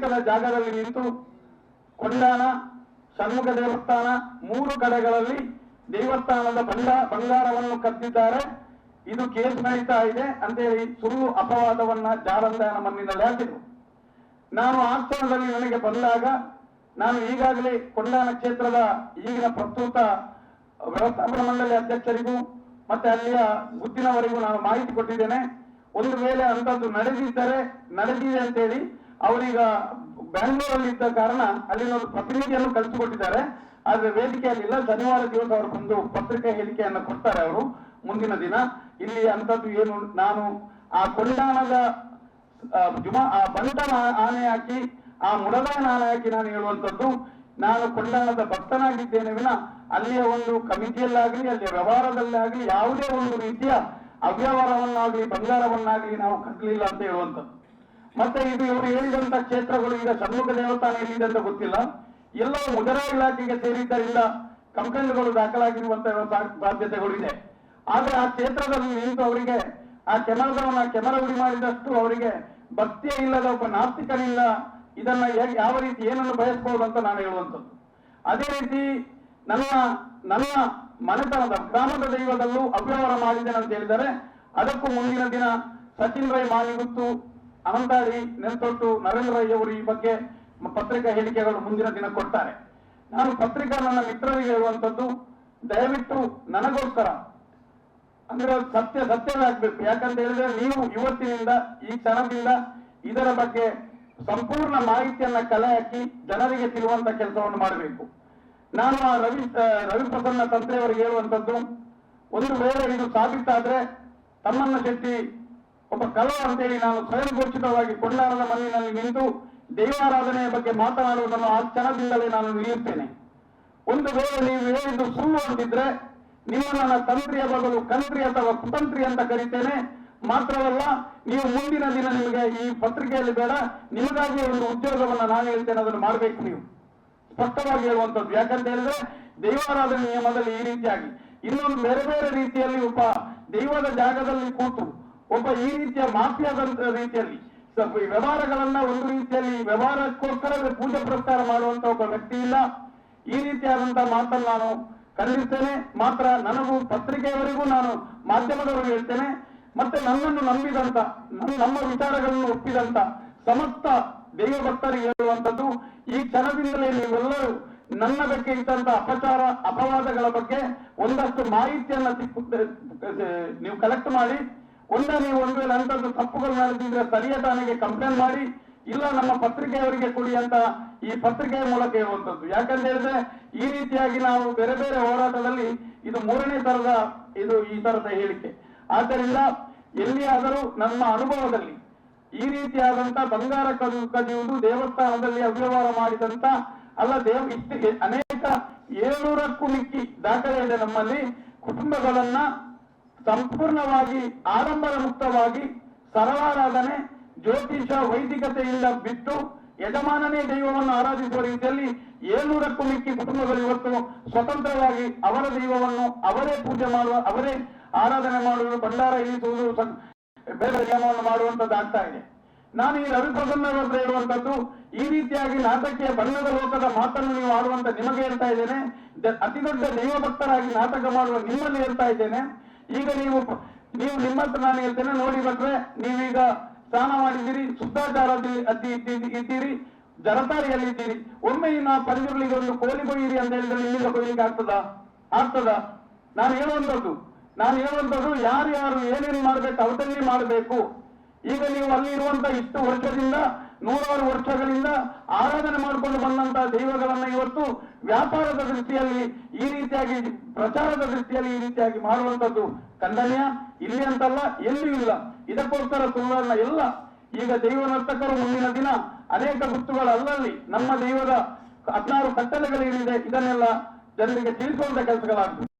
ಅನೇಕದ ಜಾಗದಲ್ಲಿ ನಿಂತು ಕೊಂಡಾಣ, ಷಣ್ಮುಖ ದೇವಸ್ಥಾನ 3 ಕಡೆಗಳಲ್ಲಿ ದೇವಸ್ಥಾನದ ಬಂಗಾರವನ್ನು ಕದ್ದಿದ್ದಾರೆ, ಇದು ಕೇಸ್ ನಡೀತಾ ಇದೆ ಅಂತೇಳಿ ಸುಳ್ಳು ಅಪವಾದವನ್ನ ಜಾರಂದಾಯನ ಮಣ್ಣಿನಲ್ಲಿ ಹಾಕಿದ್ರು. ನಾನು ಆ ಕ್ಷಣದಲ್ಲಿ ನನಗೆ ಬಂದಾಗ ನಾನು ಈಗಾಗಲೇ ಕೊಂಡಾಣ ಕ್ಷೇತ್ರದ ಈಗಿನ ಪ್ರಸ್ತುತ ವ್ಯವಸ್ಥಾಪನಾ ಮಂಡಳಿ ಅಧ್ಯಕ್ಷರಿಗೂ ಮತ್ತೆ ಅಲ್ಲಿಯ ಗುತ್ತಿನವರಿಗೂ ನಾನು ಮಾಹಿತಿ ಕೊಟ್ಟಿದ್ದೇನೆ. ಒಂದು ವೇಳೆ ಅಂತದ್ದು ನಡೆದಿದೆ ಅಂತೇಳಿ ಅವರೀಗ ಬೆಂಗಳೂರಲ್ಲಿ ಇದ್ದ ಕಾರಣ ಅಲ್ಲಿನ ಒಂದು ಪ್ರತಿನಿಧಿಯನ್ನು ಕಳಿಸಿಕೊಟ್ಟಿದ್ದಾರೆ. ಆದ್ರೆ ವೇದಿಕೆಯಲ್ಲಿಲ್ಲ. ಶನಿವಾರ ದಿವಸ ಅವರು ಬಂದು ಪತ್ರಿಕೆ ಹೇಳಿಕೆಯನ್ನು ಕೊಡ್ತಾರೆ ಅವರು ಮುಂದಿನ ದಿನ. ಇಲ್ಲಿ ಅಂತದ್ದು ಏನು, ನಾನು ಆ ಕೊಂಡಾಣದ ಬಂಟನ ಆನೆ ಹಾಕಿ ಆ ಮುಡದಾಯನ ಆನೆ ಹಾಕಿ ನಾನು ಹೇಳುವಂಥದ್ದು, ನಾನು ಕೊಂಡಾಣದ ಭಕ್ತನಾಗಿದ್ದೇನೆ ವಿನ ಅಲ್ಲಿಯ ಒಂದು ಕಮಿಟಿಯಲ್ಲಾಗಲಿ ಅಲ್ಲಿಯ ವ್ಯವಹಾರದಲ್ಲಾಗಲಿ ಯಾವುದೇ ಒಂದು ರೀತಿಯ ಅವ್ಯವಹಾರವನ್ನಾಗಲಿ ಬಂಗಾರವನ್ನಾಗಲಿ ನಾವು ಕಟ್ಟಲಿಲ್ಲ ಅಂತ ಹೇಳುವಂಥದ್ದು. ಮತ್ತೆ ಇದು ಇವರು ಹೇಳಿದಂತ ಕ್ಷೇತ್ರಗಳು ಈಗ ಷಣ್ಮುಖ ದೇವಸ್ಥಾನ ಎಲ್ಲಿದೆ ಅಂತ ಗೊತ್ತಿಲ್ಲ, ಎಲ್ಲವೂ ಮುಜರಾಯಿ ಇಲಾಖೆಗೆ ಸೇರಿದ್ದರಿಂದ ಕಂಪ್ಲೇಂಟ್ಗಳು ದಾಖಲಾಗಿರುವಂತಹ ಸಾಧ್ಯತೆಗಳು ಇದೆ. ಆದ್ರೆ ಆ ಕ್ಷೇತ್ರದಲ್ಲಿ ನಿಂತು ಅವರಿಗೆ ಆ ಕೆಮರ ಉಡಿ ಮಾಡಿದಷ್ಟು ಅವರಿಗೆ ಭಕ್ತಿಯೇ ಇಲ್ಲದ ಒಬ್ಬ ನಾಸ್ತಿಕನಿಂದ ಇದನ್ನ ಯಾವ ರೀತಿ ಏನನ್ನು ಬಯಸಬಹುದು ಅಂತ ನಾನು ಹೇಳುವಂಥದ್ದು. ಅದೇ ರೀತಿ ನನ್ನ ಮನೆತನದ ಗ್ರಾಮದ ದೈವದಲ್ಲೂ ಅವ್ಯವಹಾರ ಮಾಡಿದ್ದೇನೆ ಅಂತ ಹೇಳಿದರೆ ಅದಕ್ಕೂ ಮುಂದಿನ ದಿನ ಸಚಿನ್ ರೈ ಮಾಲಿಗುತ್ತು, ಅನಂತಾಡಿ ನೆನ್ತೊಟ್ಟು, ನರೇಂದ್ರ ರೈ ಅವರು ಈ ಬಗ್ಗೆ ಪತ್ರಿಕಾ ಹೇಳಿಕೆಗಳು ಮುಂದಿನ ದಿನ ಕೊಡ್ತಾರೆ. ನಾನು ಪತ್ರಿಕಾ ನನ್ನ ಮಿತ್ರರಿಗೆ ಹೇಳುವಂಥದ್ದು, ದಯವಿಟ್ಟು ನನಗೋಸ್ಕರ ಅಂದ್ರೆ ಸತ್ಯವೇ ಆಗ್ಬೇಕು. ಯಾಕಂತ ಹೇಳಿದ್ರೆ ನೀವು ಇವತ್ತಿನಿಂದ ಈ ಕ್ಷಣದಿಂದ ಇದರ ಬಗ್ಗೆ ಸಂಪೂರ್ಣ ಮಾಹಿತಿಯನ್ನ ಕಲೆ ಹಾಕಿ ಜನರಿಗೆ ತಿಳುವಂತ ಕೆಲಸವನ್ನು ಮಾಡಬೇಕು. ನಾನು ಆ ರವಿ ಪ್ರಸನ್ನ ತಂತ್ರೆಯವರಿಗೆ ಹೇಳುವಂಥದ್ದು, ಒಂದು ವೇಳೆ ಇದು ಸಾಬೀತಾದ್ರೆ ತಮ್ಮಣ್ಣ ಶೆಟ್ಟಿ ಒಬ್ಬ ಕಲಾವ ಅಂತೇಳಿ ನಾನು ಸ್ವಯಂ ಘೋಷಿತವಾಗಿ ಕೊಂಡಾಣದ ಮಣ್ಣಿನಲ್ಲಿ ನಿಂತು ದೈವಾರಾಧನೆಯ ಬಗ್ಗೆ ಮಾತನಾಡುವುದನ್ನು ಆ ಕ್ಷಣದಿಂದಲೇ ನಾನು ನಿಲ್ಲಿಸ್ತೇನೆ. ಒಂದು ವೇಳೆ ನೀವು ಹೇಳಿದ್ದು ಸುಳ್ಳು ಅಂತಿದ್ರೆ ನಿಮ್ಮನ್ನ ತಂತ್ರಿಯ ಬದಲು ಕಂತ್ರಿ ಅಥವಾ ಕುತಂತ್ರಿ ಅಂತ ಕರಿತೇನೆ. ಮಾತ್ರವಲ್ಲ, ನೀವು ಮುಂದಿನ ದಿನ ನಿಮಗೆ ಈ ಪತ್ರಿಕೆಯಲ್ಲಿ ಬೇಡ, ನಿಮಗಾಗಿ ಒಂದು ಉದ್ಯೋಗವನ್ನ ನಾನು ಹೇಳ್ತೇನೆ, ಅದನ್ನು ಮಾಡಬೇಕು ನೀವು ಸ್ಪಷ್ಟವಾಗಿ ಹೇಳುವಂಥದ್ದು. ಯಾಕಂತ ಹೇಳಿದ್ರೆ ದೈವಾರಾಧನೆ ನಿಯಮದಲ್ಲಿ ಈ ರೀತಿಯಾಗಿ ಇನ್ನೊಂದು ಬೇರೆ ಬೇರೆ ರೀತಿಯಲ್ಲಿ ಒಬ್ಬ ದೈವದ ಜಾಗದಲ್ಲಿ ಕೂತು ಒಬ್ಬ ಈ ರೀತಿಯ ಮಾಫಿಯಾದ ರೀತಿಯಲ್ಲಿ ವ್ಯವಹಾರಗಳನ್ನ ಒಂದು ರೀತಿಯಲ್ಲಿ ವ್ಯವಹಾರಕ್ಕೋಸ್ಕರ ಪೂಜೆ ಪುರಸ್ಕಾರ ಮಾಡುವಂತ ಒಬ್ಬ ವ್ಯಕ್ತಿ ಇಲ್ಲ. ಈ ರೀತಿಯಾದಂತಹ ಮಾತನ್ನು ನಾನು ಖಂಡಿಸ್ತೇನೆ. ಮಾತ್ರ ನನಗೂ ಪತ್ರಿಕೆಯವರಿಗೂ ನಾನು ಮಾಧ್ಯಮದವರಿಗೆ ಹೇಳ್ತೇನೆ, ಮತ್ತೆ ನನ್ನನ್ನು ನಂಬಿದಂತ ನಮ್ಮ ವಿಚಾರಗಳನ್ನು ಒಪ್ಪಿದಂತ ಸಮಸ್ತ ದೈವ ಭಕ್ತರಿಗೆ ಹೇಳುವಂಥದ್ದು, ಈ ಕ್ಷಣದಿಂದಲೇ ನೀವೆಲ್ಲರೂ ನನ್ನ ಬಗ್ಗೆ ಇದ್ದಂತ ಅಪವಾದಗಳ ಬಗ್ಗೆ ಒಂದಷ್ಟು ಮಾಹಿತಿಯನ್ನ ನೀವು ಕಲೆಕ್ಟ್ ಮಾಡಿ, ನೀವು ಒಂದು ವೇಳೆ ಅಂತದ್ದು ತಪ್ಪುಗಳು ನಡೆದಿದ್ರೆ ಸ್ಥಳೀಯ ಠಾಣೆಗೆ ಕಂಪ್ಲೇಂಟ್ ಮಾಡಿ, ಇಲ್ಲ ನಮ್ಮ ಪತ್ರಿಕೆಯವರಿಗೆ ಕೊಡಿ ಅಂತ ಈ ಪತ್ರಿಕೆಯ ಮೂಲಕ ಹೇಳುವಂಥದ್ದು. ಯಾಕಂತ ಹೇಳಿದ್ರೆ ಈ ರೀತಿಯಾಗಿ ನಾವು ಬೇರೆ ಬೇರೆ ಹೋರಾಟದಲ್ಲಿ ಇದು 3ನೇ ತರದ ಈ ತರದ ಹೇಳಿಕೆ. ಆದ್ದರಿಂದ ಎಲ್ಲಿಯಾದರೂ ನಮ್ಮ ಅನುಭವದಲ್ಲಿ ಈ ರೀತಿಯಾದಂತ ಬಂಗಾರ ಕದಿಯುವುದು, ದೇವಸ್ಥಾನದಲ್ಲಿ ಅವ್ಯವಹಾರ ಮಾಡಿದಂತ ಅಲ್ಲ ಅನೇಕ 700ಕ್ಕೂ ಮಿಕ್ಕಿ ದಾಖಲೆ ಇದೆ ನಮ್ಮಲ್ಲಿ. ಕುಟುಂಬಗಳನ್ನ ಸಂಪೂರ್ಣವಾಗಿ ಆಡಂಬರ ಮುಕ್ತವಾಗಿ ಸರಳಾರಾಧನೆ, ಜ್ಯೋತಿಷ, ವೈದಿಕತೆಯಿಂದ ಬಿಟ್ಟು ಯಜಮಾನನೇ ದೈವವನ್ನು ಆರಾಧಿಸುವ ರೀತಿಯಲ್ಲಿ 700ಕ್ಕೂ ಮಿಕ್ಕಿ ಕುಟುಂಬಗಳು ಇವತ್ತು ಸ್ವತಂತ್ರವಾಗಿ ಅವರ ದೈವವನ್ನು ಅವರೇ ಪೂಜೆ ಮಾಡುವ, ಅವರೇ ಆರಾಧನೆ ಮಾಡುವುದು, ಭಂಡಾರ ಇಳಿಸುವುದು, ಬೇರೆ ನಿಯಮವನ್ನು ಮಾಡುವಂತದ್ದು ಆಗ್ತಾ ಇದೆ. ನಾನು ಈ ರವಿ ಪ್ರಸನ್ನ ಹೇಳುವಂತದ್ದು, ಈ ರೀತಿಯಾಗಿ ನಾಟಕೀಯ ಬಣ್ಣದ ಲೋಕದ ಮಾತನ್ನು ನೀವು ಆಡುವಂತ ನಿಮಗೆ ಹೇಳ್ತಾ ಇದ್ದೇನೆ. ಅತಿ ದೊಡ್ಡ ದೈವ ಭಕ್ತರಾಗಿ ನಾಟಕ ಮಾಡುವ ನಿಮ್ಮಲ್ಲಿ ಹೇಳ್ತಾ ಇದ್ದೇನೆ. ಈಗ ನೀವು ನಿಮ್ಮ ಹತ್ರ ನಾನು ಹೇಳ್ತೇನೆ, ನೋಡಿ ಭಟ್ರೆ, ನೀವೀಗ ಸ್ನಾನ ಮಾಡಿದ್ದೀರಿ, ಶುದ್ಧಾಚಾರದಲ್ಲಿ ಇದ್ದೀರಿ, ಜರತಾರಿಯಲ್ಲಿ ಇದ್ದೀರಿ. ಒಮ್ಮೆ ಇನ್ನು ಪಂಜುರ್ಲಿಗೆ ಒಂದು ಕೋಳಿ ಕೊಯ್ಯಿರಿ ಅಂತ ಹೇಳಿದ್ರೆ ನಿಮ್ಮಿಂದ ಕೊಯ್ಲಿಕ್ಕೆ ಆಗ್ತದ? ನಾನು ಹೇಳುವಂಥದ್ದು ಯಾರ್ಯಾರು ಏನೇನು ಮಾಡ್ಬೇಕು ಅವತ್ತಲ್ಲಿ ಮಾಡಬೇಕು. ಈಗ ನೀವು ಅಲ್ಲಿ ಇರುವಂತ ಇಷ್ಟು ವರ್ಷದಿಂದ 100 ವರ್ಷಗಳಿಂದ ಆರಾಧನೆ ಮಾಡಿಕೊಂಡು ಬಂದಂತಹ ದೈವಗಳನ್ನ ಇವತ್ತು ವ್ಯಾಪಾರದ ದೃಷ್ಟಿಯಲ್ಲಿ ಈ ರೀತಿಯಾಗಿ, ಪ್ರಚಾರದ ದೃಷ್ಟಿಯಲ್ಲಿ ಈ ರೀತಿಯಾಗಿ ಮಾಡುವಂತದ್ದು ಖಂಡನೀಯ. ಇಲ್ಲಿ ಅಂತಲ್ಲ, ಎಲ್ಲಿಯೂ ಇಲ್ಲ. ಇದಕ್ಕೋಸ್ಕರ ಸುಳ್ಳನ್ನ ಎಲ್ಲ ಈಗ ದೈವ ನರ್ತಕರು ಮುಂದಿನ ದಿನ ಅನೇಕ ಗುರ್ತುಗಳು ಅಲ್ಲಲ್ಲಿ ನಮ್ಮ ದೈವದ 16 ಕಟ್ಟಳೆಗಳೇನಿದೆ ಇದನ್ನೆಲ್ಲ ಜನರಿಗೆ ತಿಳಿಸುವಂತ ಕೆಲಸಗಳಾಗ್ತದೆ.